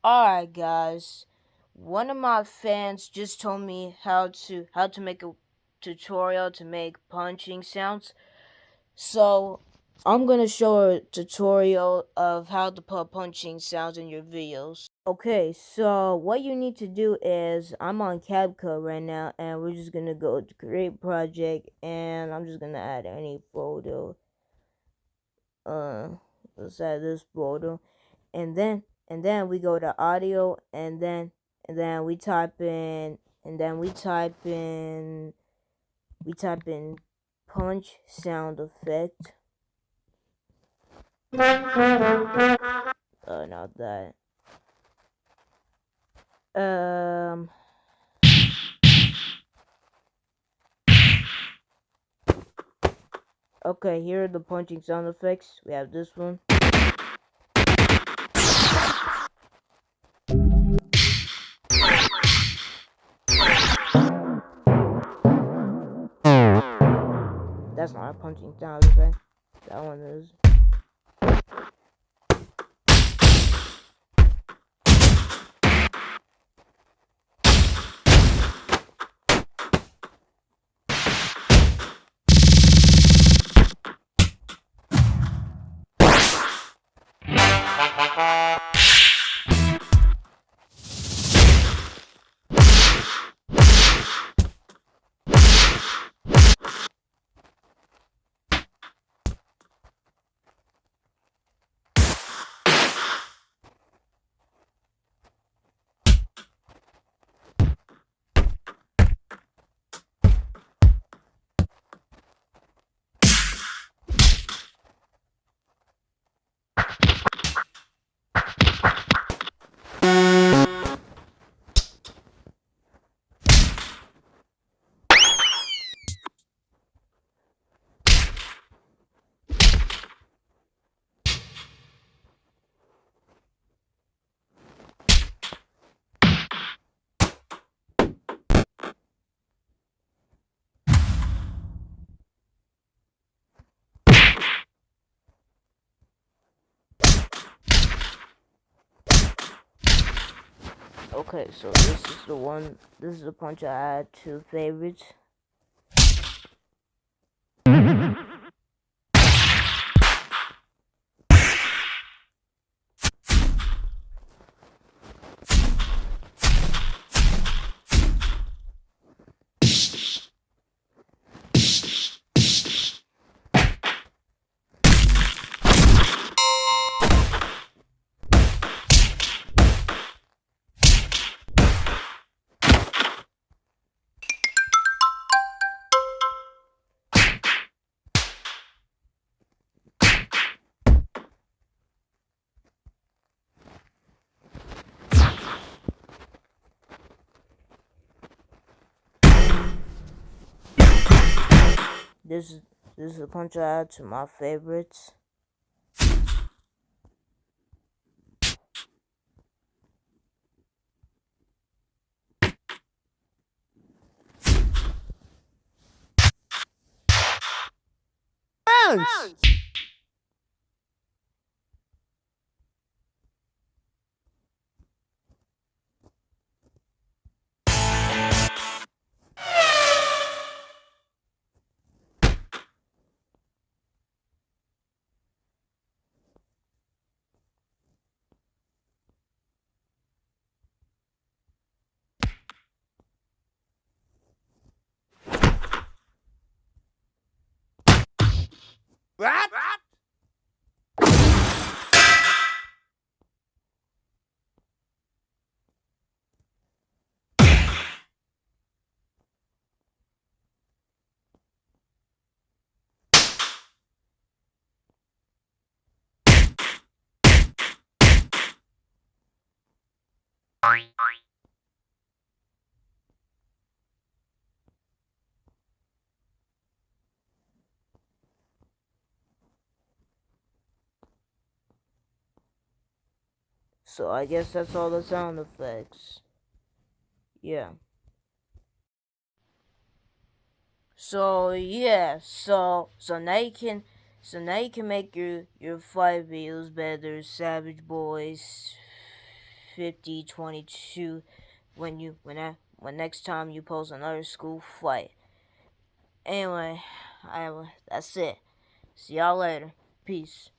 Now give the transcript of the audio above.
Alright guys, one of my fans just told me how to make a tutorial to make punching sounds. So I'm gonna show a tutorial of how to put punching sounds in your videos. Okay, so what you need to do is I'm on capcut right now and we're just gonna go to create project and I'm just gonna add any photo. Uh let's add this photo and then we go to audio and then we type in punch sound effect. Not that. Um okay, here are the punching sound effects. We have this one. That's not a punching sound effect. That one is. Okay, so this is the punch I add to favorites. This is this is the punch I add to my favorites. Bounce! What? So I guess that's all the sound effects. Yeah. So now you can make your fight videos better, Savage Boys. 5022 when next time you post another school fight. Anyway, that's it. See y'all later. Peace.